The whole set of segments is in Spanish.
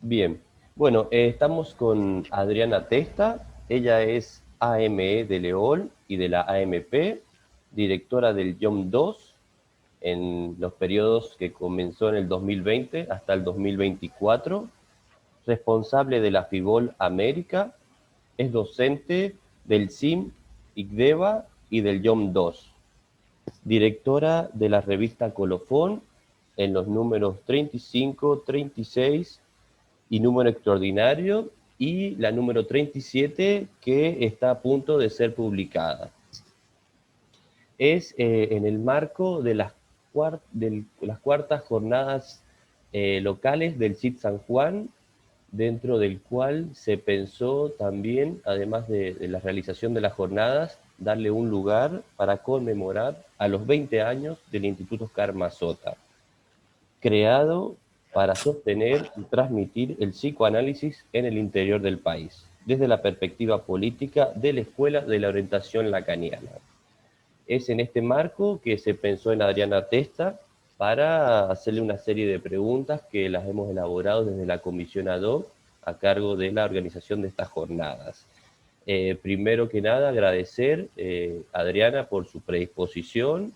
Bien, bueno, estamos con Adriana Testa. Ella es AME de Leol y de la AMP, directora del YOM 2 en los periodos que comenzó en el 2020 hasta el 2024, responsable de la FIBOL América, es docente del CIM, ICDEVA y del YOM 2, directora de la revista Colofón en los números 35, 36 y número extraordinario, y la número 37 que está a punto de ser publicada. Es en el marco de las cuartas jornadas locales del CIT San Juan, dentro del cual se pensó también, además de la realización de las jornadas, darle un lugar para conmemorar a los 20 años del Instituto Oscar Mazota, creado para sostener y transmitir el psicoanálisis en el interior del país, desde la perspectiva política de la Escuela de la Orientación Lacaniana. Es en este marco que se pensó en Adriana Testa para hacerle una serie de preguntas que las hemos elaborado desde la Comisión ad hoc a cargo de la organización de estas jornadas. Primero que nada, agradecer a Adriana por su predisposición,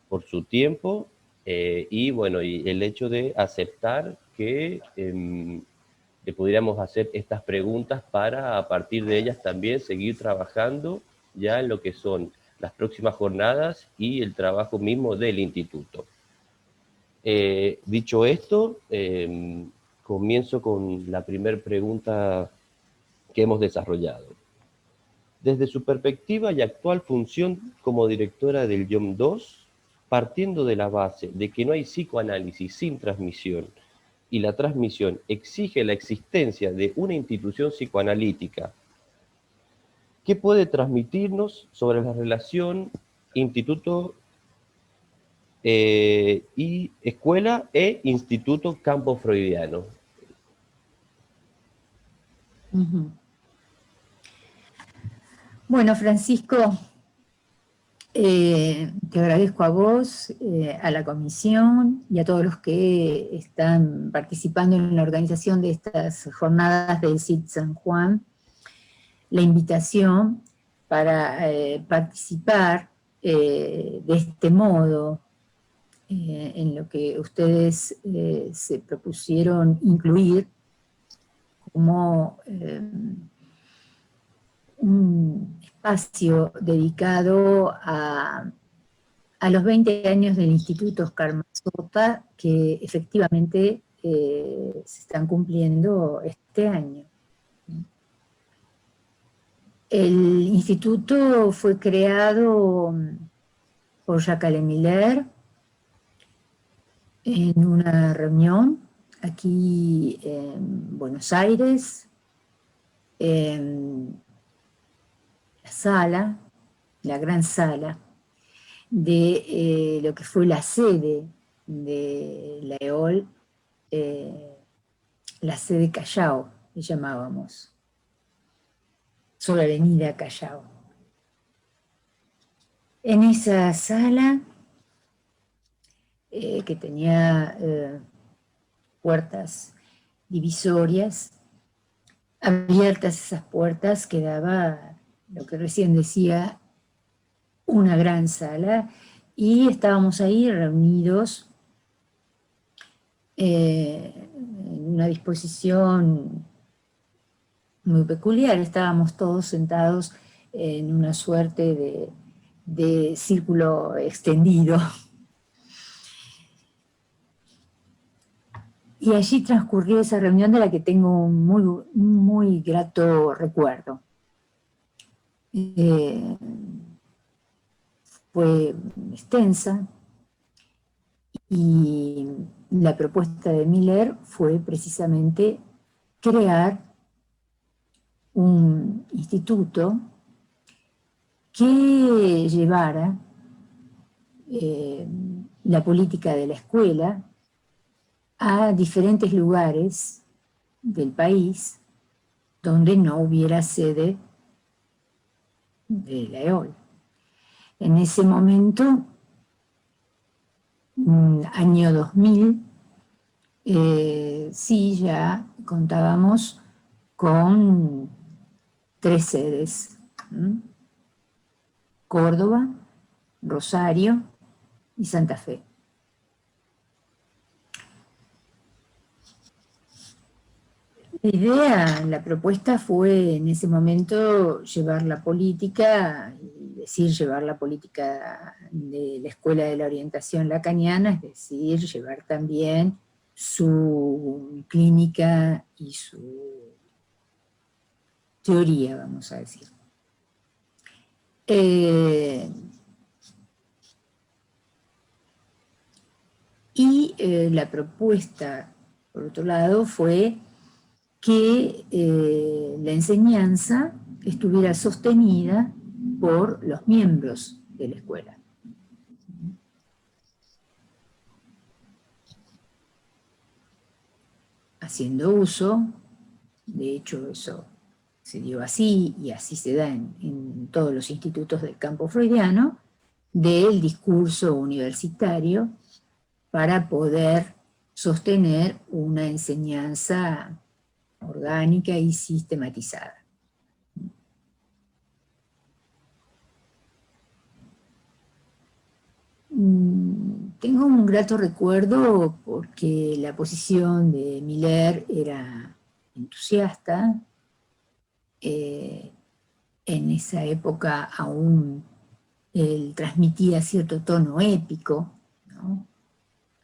por su tiempo y bueno, y el hecho de aceptar que le pudiéramos hacer estas preguntas para a partir de ellas también seguir trabajando ya en lo que son las próximas jornadas y el trabajo mismo del instituto. Dicho esto, comienzo con la primera pregunta que hemos desarrollado. Desde su perspectiva y actual función como directora del YOM 2, partiendo de la base de que no hay psicoanálisis sin transmisión y la transmisión exige la existencia de una institución psicoanalítica, ¿qué puede transmitirnos sobre la relación instituto y escuela e instituto campo freudiano? Bueno, Francisco, te agradezco a vos, a la comisión y a todos los que están participando en la organización de estas jornadas del CIT San Juan, la invitación para participar de este modo en lo que ustedes se propusieron incluir como un espacio dedicado a los 20 años del Instituto Oscar Mazota, que efectivamente se están cumpliendo este año. El instituto fue creado por Jacques Miller en una reunión aquí en Buenos Aires, en la sala, la gran sala, de lo que fue la sede de la EOL, la sede Callao, le llamábamos, sobre la avenida Callao. En esa sala, que tenía puertas divisorias, abiertas esas puertas quedaba lo que recién decía, una gran sala, y estábamos ahí reunidos en una disposición muy peculiar. Estábamos todos sentados en una suerte de círculo extendido. Y allí transcurrió esa reunión de la que tengo un muy grato recuerdo. Fue extensa y la propuesta de Miller fue precisamente crear un instituto que llevara la política de la escuela a diferentes lugares del país donde no hubiera sede de la EOL. En ese momento, año 2000, sí, ya contábamos con 3 sedes: Córdoba, Rosario y Santa Fe. La idea, la propuesta fue en ese momento llevar la política, llevar la política de la Escuela de la Orientación Lacaniana, es decir, llevar también su clínica y su teoría, vamos a decir. La propuesta, por otro lado, fue que la enseñanza estuviera sostenida por los miembros de la escuela. Haciendo uso, de hecho eso se dio así, y así se da en todos los institutos del campo freudiano, del discurso universitario para poder sostener una enseñanza orgánica y sistematizada. Tengo un grato recuerdo porque la posición de Miller era entusiasta. En esa época aún él transmitía cierto tono épico, ¿no?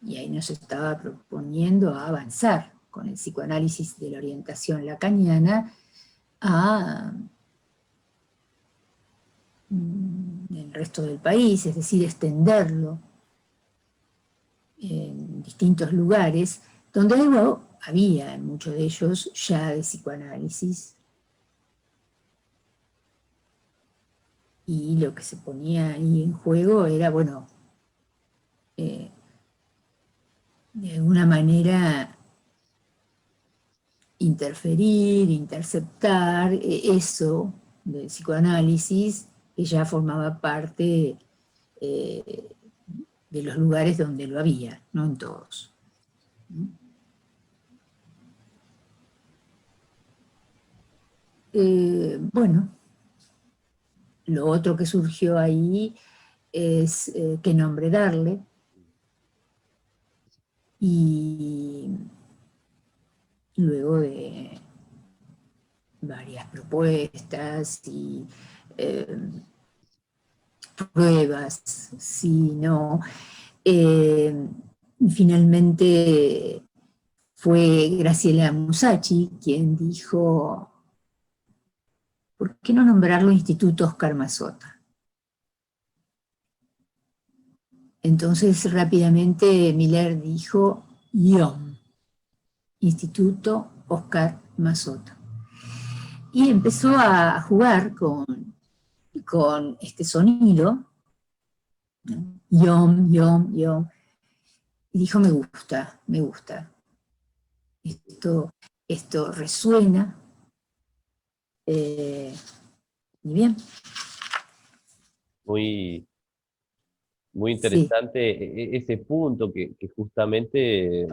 Y ahí nos estaba proponiendo a avanzar con el psicoanálisis de la orientación lacaniana a el resto del país, es decir, extenderlo en distintos lugares, donde algo había en muchos de ellos ya de psicoanálisis. Y lo que se ponía ahí en juego era, bueno, de alguna manera interferir, interceptar eso del psicoanálisis que ya formaba parte de los lugares donde lo había, no en todos. Bueno, lo otro que surgió ahí es qué nombre darle, y luego de varias propuestas y pruebas, sí, no, finalmente fue Graciela Musacci quien dijo: ¿por qué no nombrarlo Instituto Oscar Mazota? Entonces rápidamente Miller dijo IOM, Instituto Oscar Mazota. Y empezó a jugar con este sonido, ¿no? Yom, yom, yom. Y dijo: me gusta, me gusta. Esto resuena. Y bien. Muy Sí. interesante ese punto que justamente,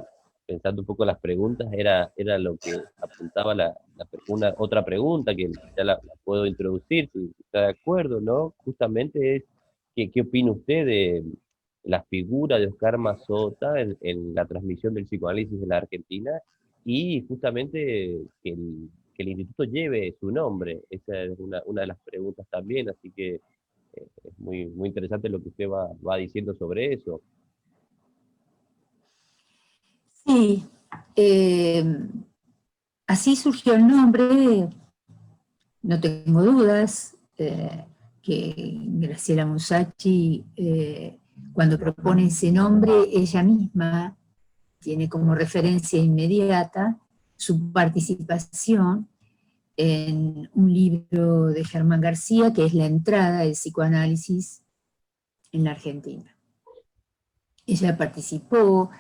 pensando un poco en las preguntas, era lo que apuntaba una, otra pregunta que ya la puedo introducir, si está de acuerdo, ¿no? Justamente es, ¿qué opina usted de la figura de Oscar Mazota en la transmisión del psicoanálisis en la Argentina y justamente que el instituto lleve su nombre? Esa es una de las preguntas también, así que es muy interesante lo que usted va diciendo sobre eso. Sí, así surgió el nombre. No tengo dudas que Graciela Musacci, cuando propone ese nombre, ella misma tiene como referencia inmediata su participación en un libro de Germán García, que es La entrada del psicoanálisis en la Argentina. Ella participó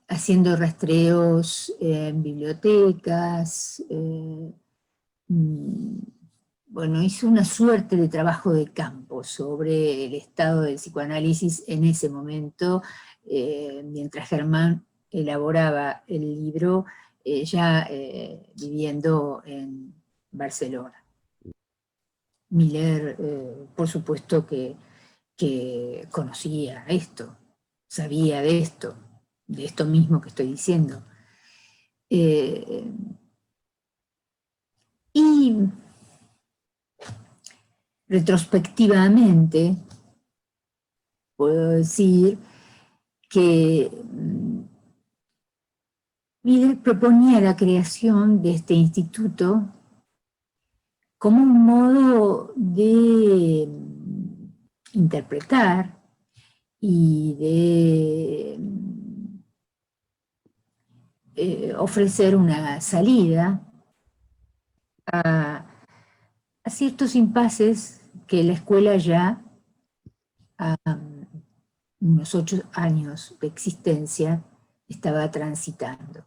haciendo rastreos en bibliotecas, bueno, hizo una suerte de trabajo de campo sobre el estado del psicoanálisis en ese momento, mientras Germán elaboraba el libro. ya viviendo en Barcelona. Miller, por supuesto que conocía esto, sabía de esto mismo que estoy diciendo. Y retrospectivamente, puedo decir que Miller proponía la creación de este instituto como un modo de interpretar y de ofrecer una salida a ciertos impases que la escuela ya a unos 8 años de existencia estaba transitando.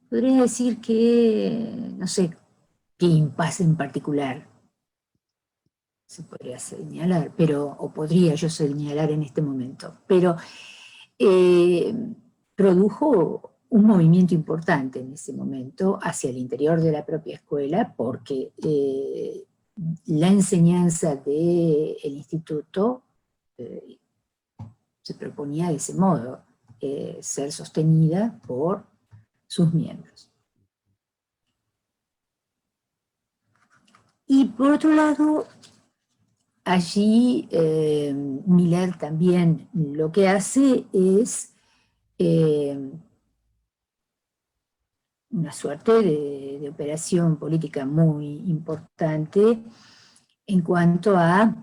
Podría decir que, no sé, qué impasse en particular se podría señalar, pero, o podría yo señalar en este momento, pero produjo un movimiento importante en ese momento hacia el interior de la propia escuela, porque la enseñanza del instituto se proponía de ese modo, ser sostenida por sus miembros. Y por otro lado, allí Miller también lo que hace es una suerte de operación política muy importante en cuanto a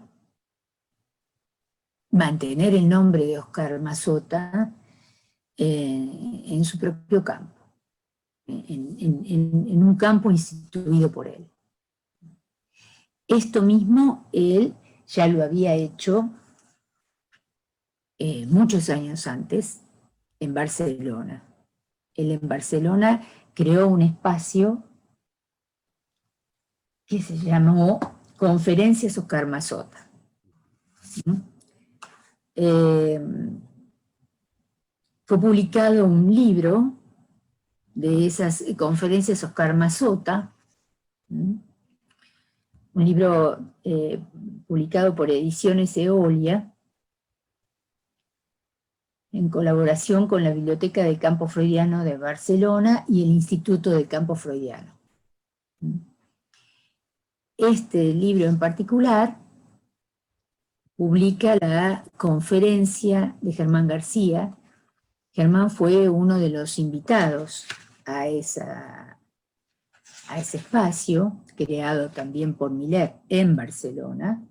mantener el nombre de Oscar Mazota en su propio campo, en un campo instituido por él. Esto mismo él ya lo había hecho muchos años antes en Barcelona. Él en Barcelona creó un espacio que se llamó Conferencias Oscar Mazota. Fue publicado un libro de esas conferencias Oscar Mazota, un libro publicado por Ediciones Eolia, en colaboración con la Biblioteca del Campo Freudiano de Barcelona y el Instituto del Campo Freudiano. Este libro en particular publica la conferencia de Germán García. Germán fue uno de los invitados a ese espacio, creado también por Miller en Barcelona,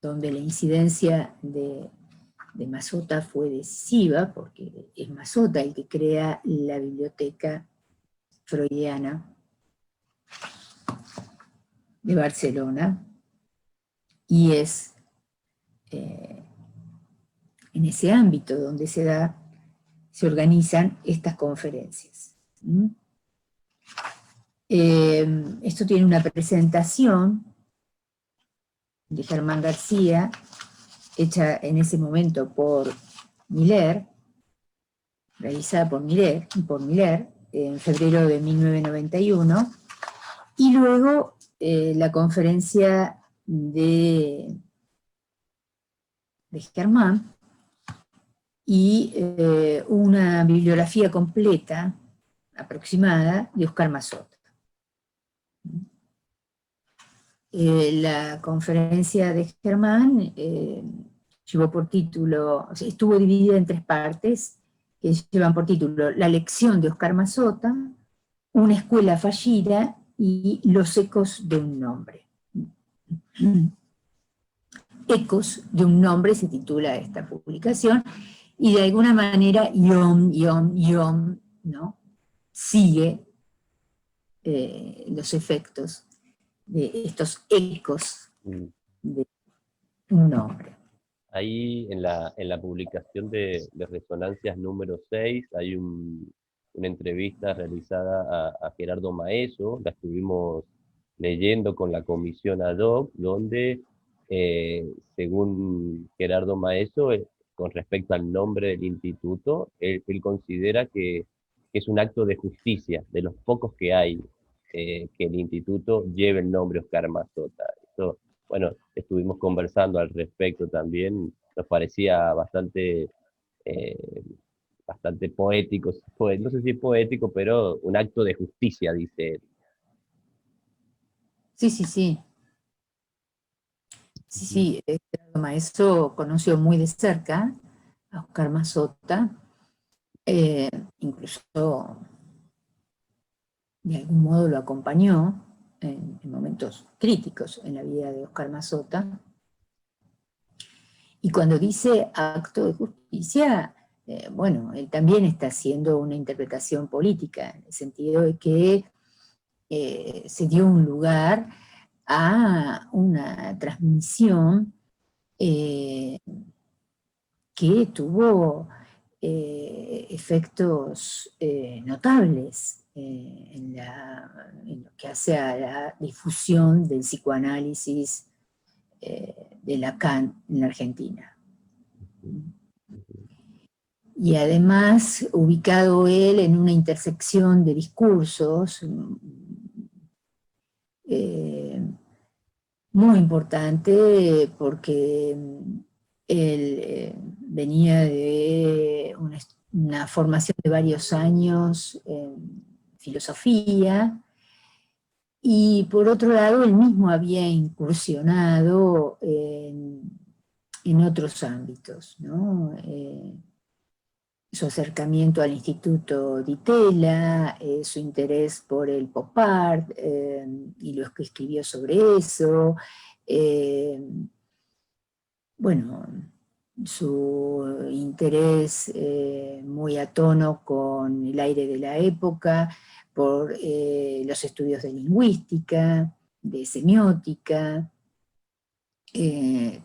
donde la incidencia de Mazota fue decisiva, porque es Mazota el que crea la biblioteca freudiana de Barcelona, y es en ese ámbito donde se organizan estas conferencias. Esto tiene una presentación de Germán García, hecha en ese momento por Miller, realizada por Miller en febrero de 1991, y luego la conferencia de Germán, y una bibliografía completa, aproximada, de Oscar Mazota. La conferencia de Germán llevó por título, o sea, estuvo dividida en 3 partes, que llevan por título La lección de Oscar Mazota, Una escuela fallida y Los ecos de un nombre. Ecos de un nombre se titula esta publicación, y de alguna manera Yom, ¿no? Sigue los efectos de estos ecos de un nombre. Ahí en la publicación de Resonancias número 6 hay una entrevista realizada a Gerardo Maeso, la estuvimos leyendo con la comisión ad hoc, donde según Gerardo Maeso con respecto al nombre del instituto, él considera que es un acto de justicia, de los pocos que hay, que el instituto lleve el nombre Oscar Mazota. Eso, bueno, estuvimos conversando al respecto también, nos parecía eh, bastante poético, no sé si es poético, pero un acto de justicia, dice él. Sí, sí, sí. Sí, Ujú, sí, Gerardo Maeso conoció muy de cerca a Oscar Mazota, eh, incluso de algún modo lo acompañó en momentos críticos en la vida de Oscar Mazota. Y cuando dice acto de justicia, bueno, él también está haciendo una interpretación política, en el sentido de que se dio un lugar a una transmisión eh, que tuvo efectos notables en lo que hace a la difusión del psicoanálisis de Lacan en la Argentina. ujú, Y además, ubicado él en una intersección de discursos eh, muy importante, porque él venía de una formación de varios años en filosofía, y por otro lado, él mismo había incursionado en otros ámbitos, ¿no? Su acercamiento al Instituto Di Tella, su interés por el pop art y lo que escribió sobre eso, eh, bueno, su interés muy a tono con el aire de la época, por los estudios de lingüística, de semiótica,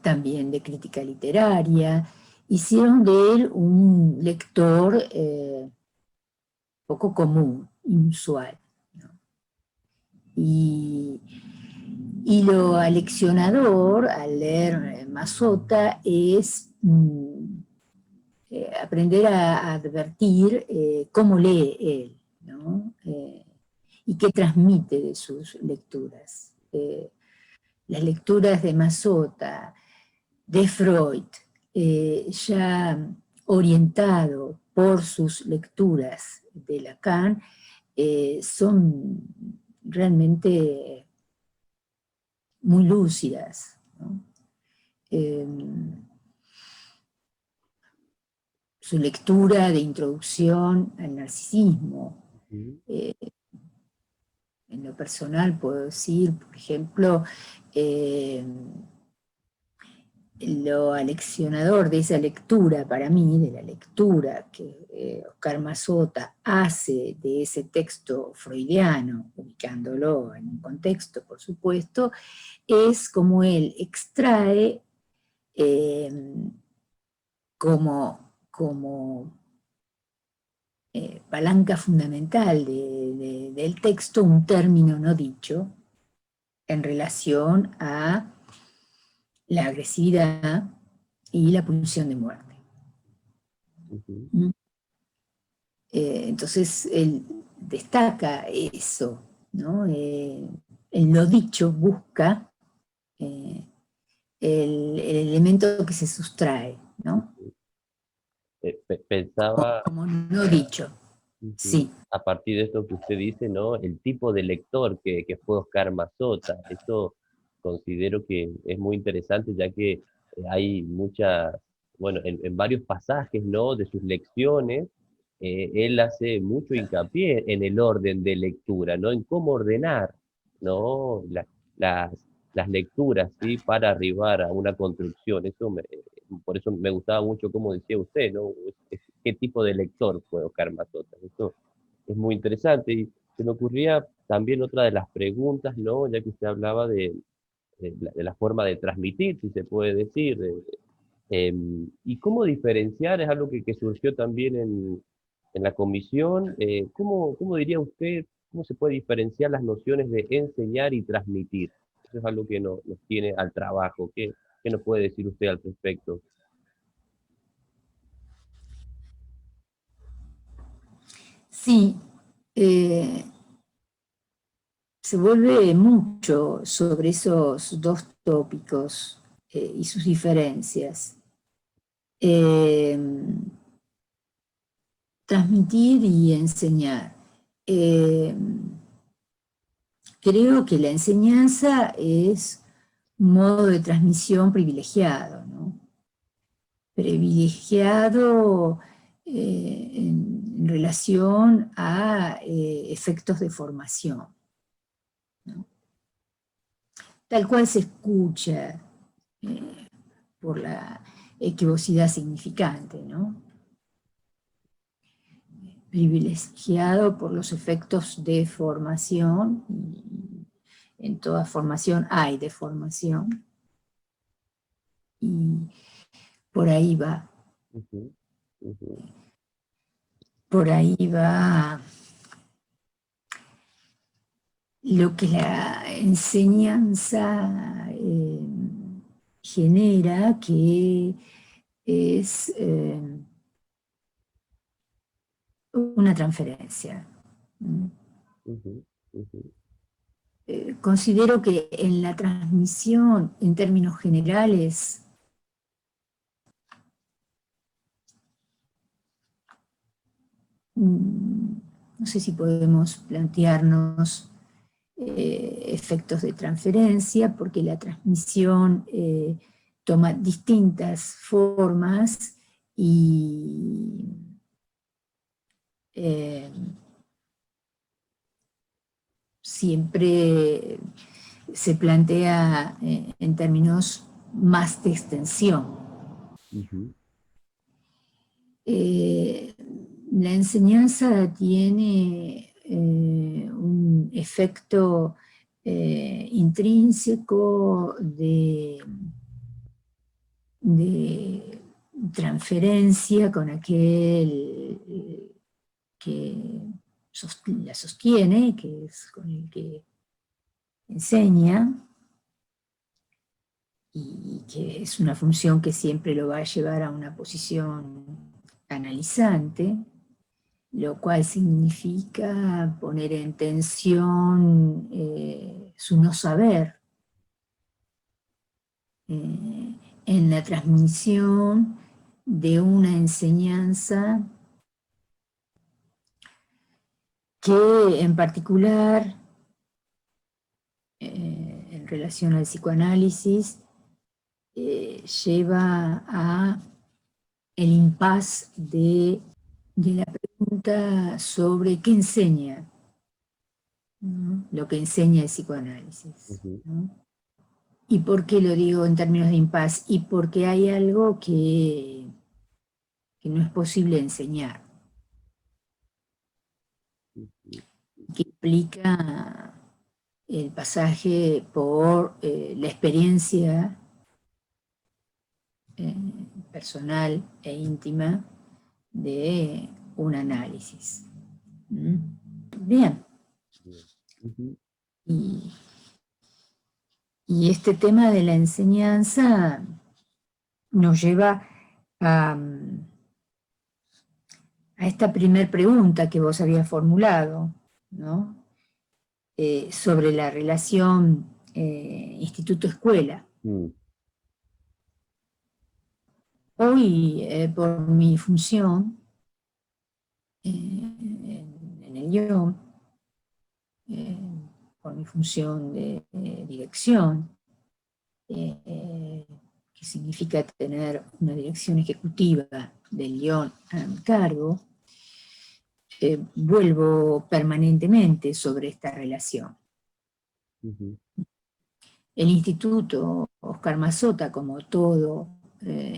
también de crítica literaria, hicieron de él un lector poco común, inusual, ¿no? Y, y lo aleccionador al leer Mazota es aprender a advertir cómo lee él, ¿no? Y qué transmite de sus lecturas. Las lecturas de Mazota, de Freud, ya orientado por sus lecturas de Lacan, son realmente muy lúcidas, ¿no? Eh, Su lectura de introducción al narcisismo. ujú, Eh, en lo personal puedo decir, por ejemplo, eh, lo aleccionador de esa lectura para mí, de la lectura que Oscar Mazota hace de ese texto freudiano, ubicándolo en un contexto, por supuesto, es como él extrae eh, como palanca fundamental del texto un término no dicho en relación a la agresividad y la pulsión de muerte. ujú. ¿Mm? Entonces él destaca eso, ¿no? El no dicho busca eh, el elemento que se sustrae, ¿no? Pensaba, Como no dicho, ujú, sí. a partir de esto que usted dice, ¿no? El tipo de lector que fue Oscar Mazota, eso considero que es muy interesante, ya que hay muchas, bueno, en varios pasajes, ¿no? De sus lecciones, él hace mucho hincapié en el orden de lectura, ¿no? En cómo ordenar, ¿no? Las, las lecturas, ¿sí? Para arribar a una construcción. Por eso me gustaba mucho como decía usted, ¿no? ¿Qué tipo de lector fue Oscar Mazota? Eso es muy interesante. Y se me ocurría también otra de las preguntas, ¿no? Ya que usted hablaba de la forma de transmitir, si se puede decir, y cómo diferenciar, es algo que surgió también en la comisión. ¿Cómo diría usted, cómo se puede diferenciar las nociones de enseñar y transmitir? Eso es algo que nos tiene al trabajo. ¿Qué nos puede decir usted al respecto? Sí, se vuelve mucho sobre esos dos tópicos y sus diferencias. Transmitir y enseñar. Creo que la enseñanza es un modo de transmisión privilegiado, ¿no? Privilegiado en relación a efectos de formación, ¿no? Tal cual se escucha por la equivocidad significante, ¿no? Privilegiado por los efectos de formación, y en toda formación hay deformación, y por ahí va. Ujú, ujú, Por ahí va lo que la enseñanza genera, que es una transferencia. ujú, ujú, Considero que en la transmisión, en términos generales, no sé si podemos plantearnos efectos de transferencia, porque la transmisión toma distintas formas y siempre se plantea en términos más de extensión. ujú, Eh, la enseñanza tiene un efecto intrínseco de transferencia con aquel que la sostiene, que es con el que enseña, y que es una función que siempre lo va a llevar a una posición analizante, lo cual significa poner en tensión su no saber en la transmisión de una enseñanza que en particular, en relación al psicoanálisis, lleva a el impasse de la pregunta sobre qué enseña, ¿no? Lo que enseña el psicoanálisis, ujú, ¿no? ¿Y por qué lo digo en términos de impasse? Y porque hay algo que no es posible enseñar, ujú, que implica el pasaje por la experiencia eh, personal e íntima de un análisis. ¿Mm? Bien, bien, ujú, y, y este tema de la enseñanza nos lleva a, a esta primer pregunta que vos habías formulado, ¿no? Sobre la relación instituto-escuela. mm, Hoy, por mi función en el IOM, por mi función de dirección, eh, que significa tener una dirección ejecutiva del IOM a mi cargo, vuelvo permanentemente sobre esta relación. ujú, El Instituto Oscar Massota, como todo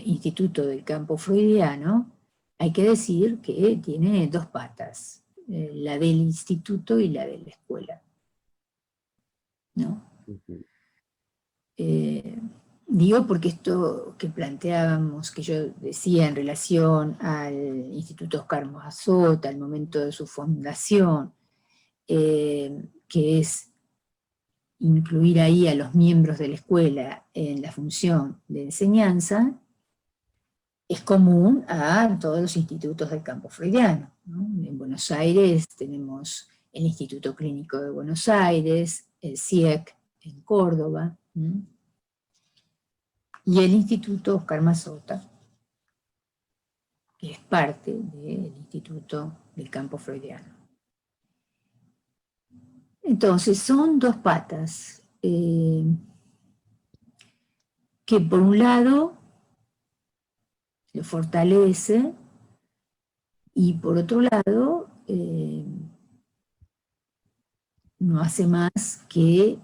instituto del campo freudiano, hay que decir que tiene dos patas, la del instituto y la de la escuela, ¿no? ujú, Eh, Digo porque esto que planteábamos, que yo decía en relación al Instituto Oscar Massota, al momento de su fundación, que es incluir ahí a los miembros de la escuela en la función de enseñanza, es común a todos los institutos del campo freudiano, ¿no? En Buenos Aires tenemos el Instituto Clínico de Buenos Aires, el CIEC en Córdoba, ¿no? Y el Instituto Oscar Mazota, que es parte del Instituto del Campo Freudiano. Entonces, son dos patas que por un lado lo fortalece y por otro lado no hace más que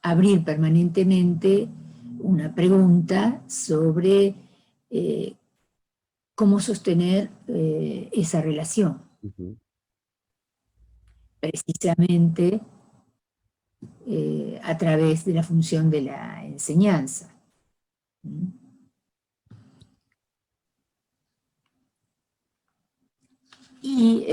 abrir permanentemente una pregunta sobre cómo sostener esa relación. Precisamente a través de la función de la enseñanza. Y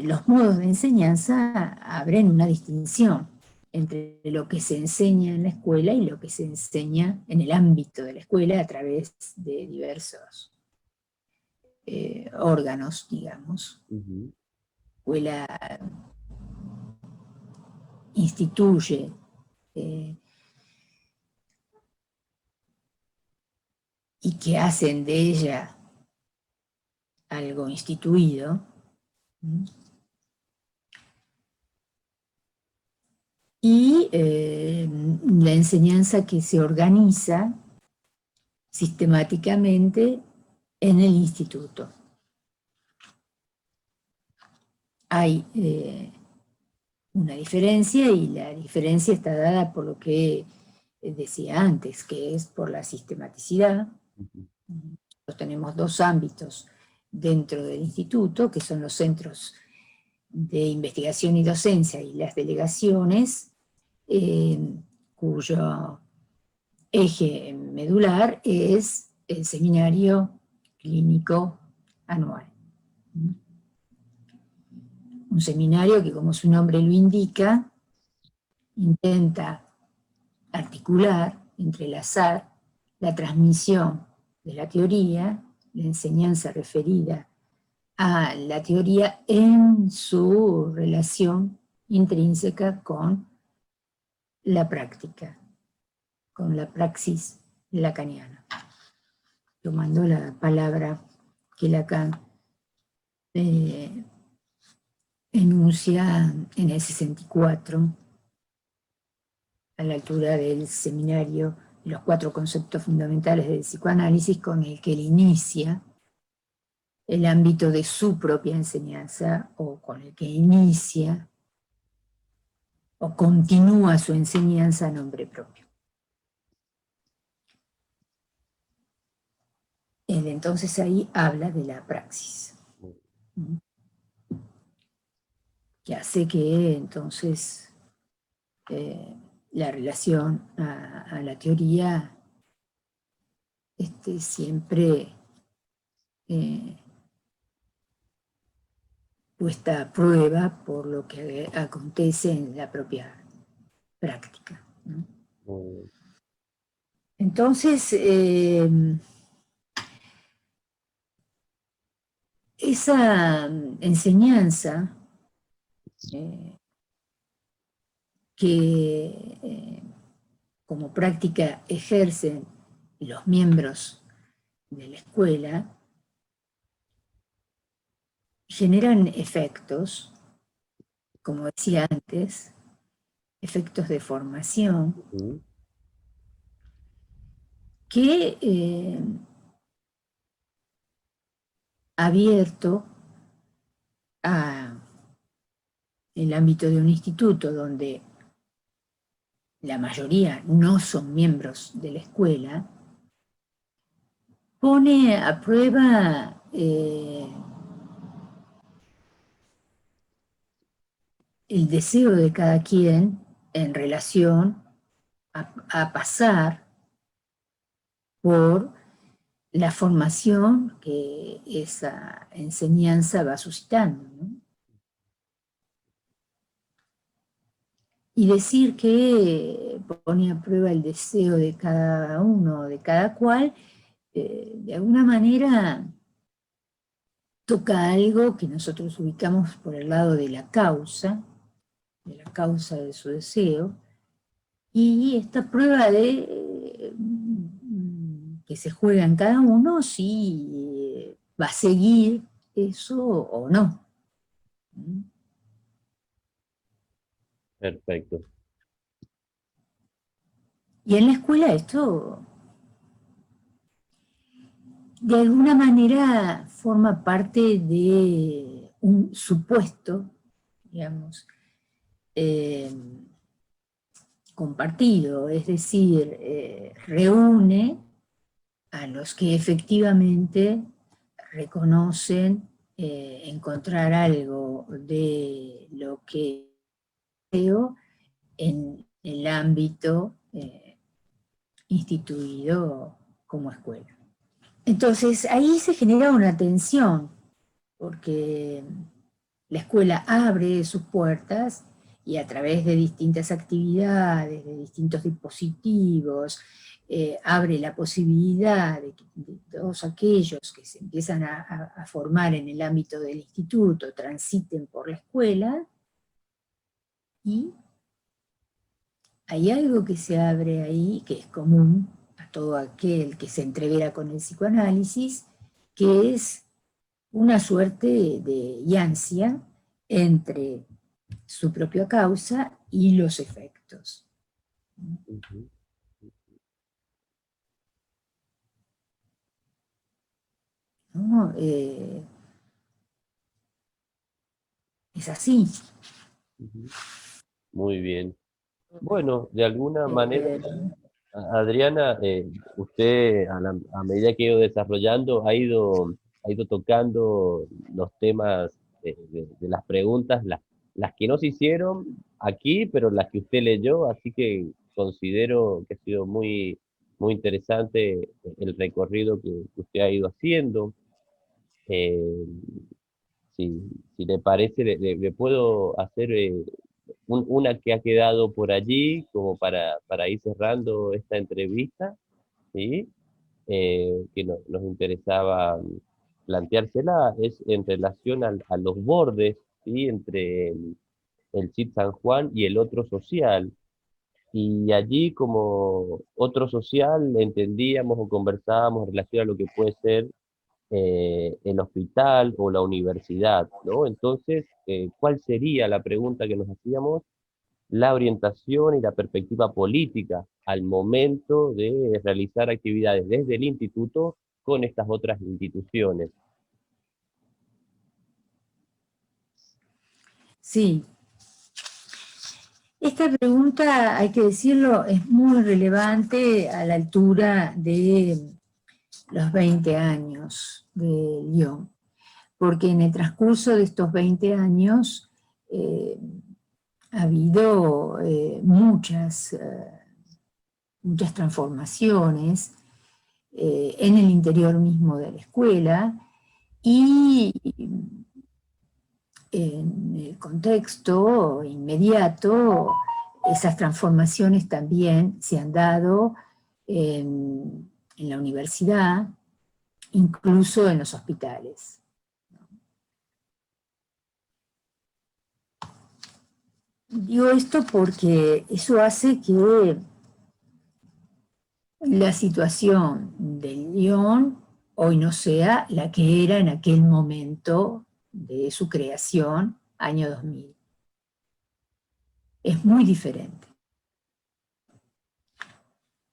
los modos de enseñanza abren una distinción entre lo que se enseña en la escuela y lo que se enseña en el ámbito de la escuela a través de diversos órganos, digamos. La escuela instituye y que hacen de ella algo instituido, y la enseñanza que se organiza sistemáticamente en el instituto. Hay una diferencia, y la diferencia está dada por lo que decía antes, que es por la sistematicidad. Nosotros tenemos dos ámbitos dentro del instituto, que son los centros de investigación y docencia y las delegaciones, cuyo eje medular es el seminario clínico anual. Un seminario que, como su nombre lo indica, intenta articular, entrelazar la transmisión de la teoría, la enseñanza referida a la teoría en su relación intrínseca con la práctica, con la praxis lacaniana. Tomando la palabra que Lacan enuncia en el 64, a la altura del seminario, los 4 conceptos fundamentales del psicoanálisis, con el que él inicia el ámbito de su propia enseñanza, o con el que inicia o continúa su enseñanza a nombre propio. Él entonces ahí habla de la praxis, que hace que entonces la relación a la teoría esté siempre puesta a prueba por lo que acontece en la propia práctica, ¿no? Entonces, esa enseñanza que como práctica ejercen los miembros de la escuela, generan efectos, como decía antes, efectos de formación, que abierto a el ámbito de un instituto donde la mayoría no son miembros de la escuela, pone a prueba el deseo de cada quien en relación a pasar por la formación que esa enseñanza va suscitando, ¿no? Y decir que pone a prueba el deseo de cada uno, de cada cual, de alguna manera toca algo que nosotros ubicamos por el lado de la causa de su deseo, y esta prueba de que se juega en cada uno si va a seguir eso o no. Perfecto. Y en la escuela esto, de alguna manera, forma parte de un supuesto, digamos, eh, compartido, es decir, reúne a los que efectivamente reconocen encontrar algo de lo que veo en el ámbito instituido como escuela. Entonces ahí se genera una tensión, porque la escuela abre sus puertas y a través de distintas actividades, de distintos dispositivos, abre la posibilidad de que de todos aquellos que se empiezan a formar en el ámbito del instituto transiten por la escuela, y hay algo que se abre ahí que es común a todo aquel que se entrevera con el psicoanálisis, que es una suerte de ansia entre su propia causa y los efectos. Ujú. ¿No? Es así. Ujú. Muy bien. Bueno, de alguna manera, Eh, Adriana, usted a medida que ha ido desarrollando, ha ido tocando los temas de las preguntas, las que no se hicieron aquí, pero las que usted leyó, así que considero que ha sido muy interesante el recorrido que usted ha ido haciendo. Eh, si le parece, le puedo hacer una que ha quedado por allí como para ir cerrando esta entrevista, ¿sí? Que nos interesaba planteársela, es en relación a los bordes, ¿sí? Entre el CID San Juan y el otro social. Y allí como otro social entendíamos o conversábamos en relación a lo que puede ser el hospital o la universidad, ¿no? Entonces, ¿cuál sería la pregunta que nos hacíamos? La orientación y la perspectiva política al momento de realizar actividades desde el instituto con estas otras instituciones. sí, esta pregunta, hay que decirlo, es muy relevante a la altura de los 20 años de Lyon, porque en el transcurso de estos 20 años eh, ha habido muchas transformaciones en el interior mismo de la escuela, y en el contexto inmediato esas transformaciones también se han dado en la universidad, incluso en los hospitales. Digo esto porque eso hace que la situación del Lyon hoy no sea la que era en aquel momento de su creación, año 2000. Es muy diferente.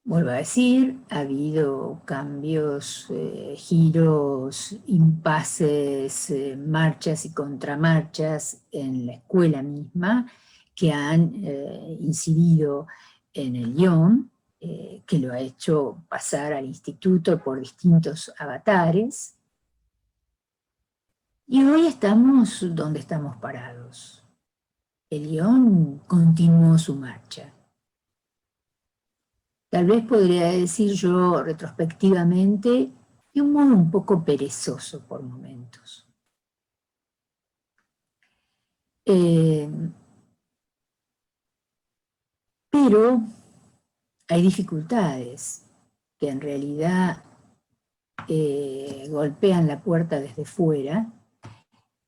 Vuelvo a decir, ha habido cambios, giros, impases, marchas y contramarchas en la escuela misma que han incidido en el Lyon, que lo ha hecho pasar al instituto por distintos avatares, y hoy estamos donde estamos parados. El Lyon continuó su marcha. Tal vez podría decir yo retrospectivamente, de un modo un poco perezoso por momentos. Eh, pero hay dificultades que en realidad golpean la puerta desde fuera,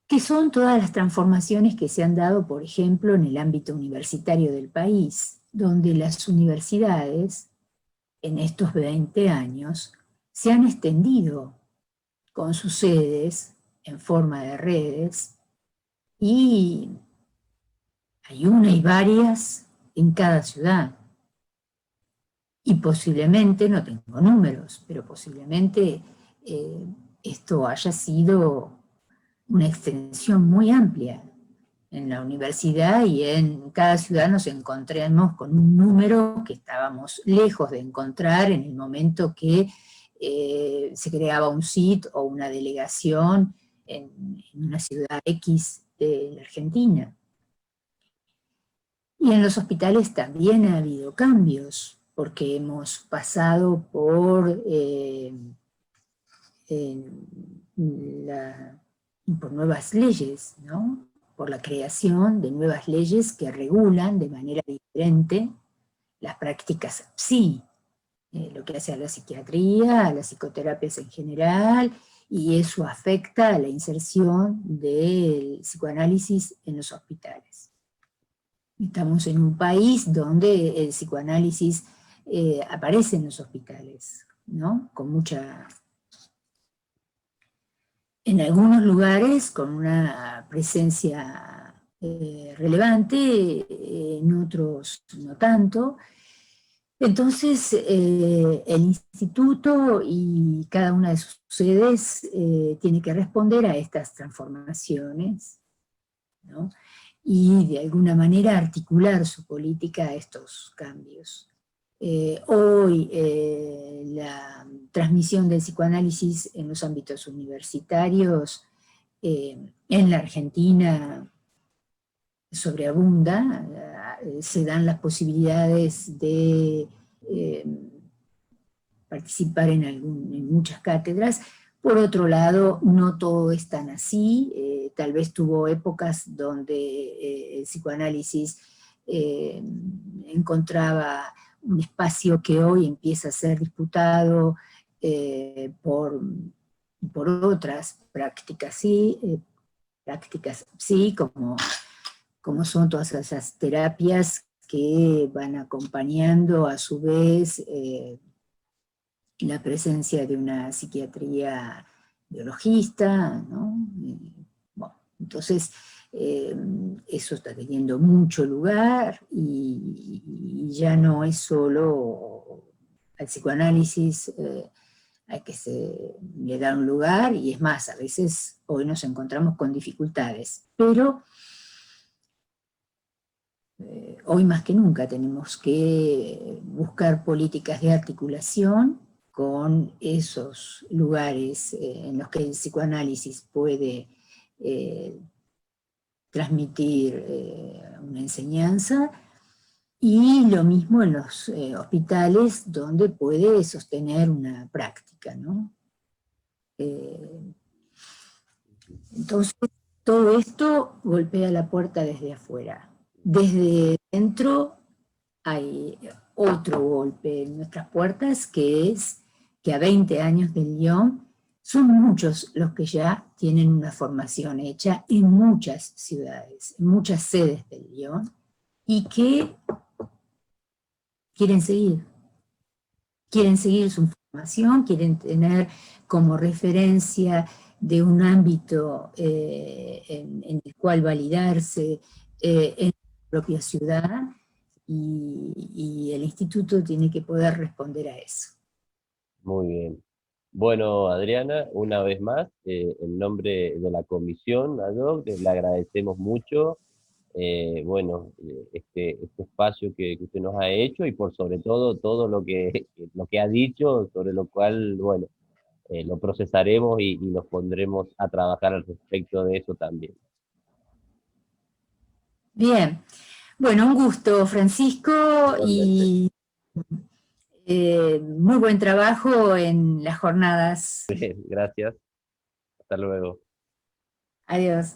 que son todas las transformaciones que se han dado, por ejemplo, en el ámbito universitario del país, donde las universidades, en estos 20 años, se han extendido con sus sedes en forma de redes, y hay una y varias en cada ciudad. Y posiblemente, no tengo números, pero posiblemente esto haya sido una extensión muy amplia en la universidad, y en cada ciudad nos encontramos con un número que estábamos lejos de encontrar en el momento que se creaba un SIT o una delegación en una ciudad X de la Argentina. Y en los hospitales también ha habido cambios, porque hemos pasado por nuevas leyes, ¿no? Por la creación de nuevas leyes que regulan de manera diferente las prácticas PSI, lo que hace a la psiquiatría, a las psicoterapias en general, y eso afecta a la inserción del psicoanálisis en los hospitales. Estamos en un país donde el psicoanálisis aparece en los hospitales, ¿no? Con mucha... En algunos lugares con una presencia relevante, en otros no tanto. Entonces, el instituto y cada una de sus sedes tiene que responder a estas transformaciones, ¿no? Y de alguna manera articular su política a estos cambios. Hoy la transmisión del psicoanálisis en los ámbitos universitarios en la Argentina sobreabunda, se dan las posibilidades de participar en muchas cátedras. Por otro lado, no todo es tan así, tal vez tuvo épocas donde el psicoanálisis encontraba un espacio que hoy empieza a ser disputado por otras prácticas, sí, como son todas esas terapias que van acompañando a su vez la presencia de una psiquiatría biologista, ¿no? Bueno, entonces eso está teniendo mucho lugar, y ya no es solo al psicoanálisis al que se le da un lugar, y es más, a veces hoy nos encontramos con dificultades, pero hoy más que nunca tenemos que buscar políticas de articulación con esos lugares en los que el psicoanálisis puede transmitir una enseñanza, y lo mismo en los hospitales donde puede sostener una práctica, ¿no? Entonces, todo esto golpea la puerta desde afuera. Desde dentro hay otro golpe en nuestras puertas, que es que a 20 años del Lyon son muchos los que ya tienen una formación hecha en muchas ciudades, en muchas sedes del Lyon, y que quieren seguir su formación, quieren tener como referencia de un ámbito en el cual validarse en la propia ciudad, y el instituto tiene que poder responder a eso. Muy bien. Bueno, Adriana, una vez más, en nombre de la comisión ad hoc, le agradecemos mucho, este espacio que usted nos ha hecho, y por sobre todo lo que ha dicho, sobre lo cual, bueno, lo procesaremos y nos pondremos a trabajar al respecto de eso también. Bien, bueno, un gusto, Francisco, Igualmente. y muy buen trabajo en las jornadas. Gracias. Hasta luego. Adiós.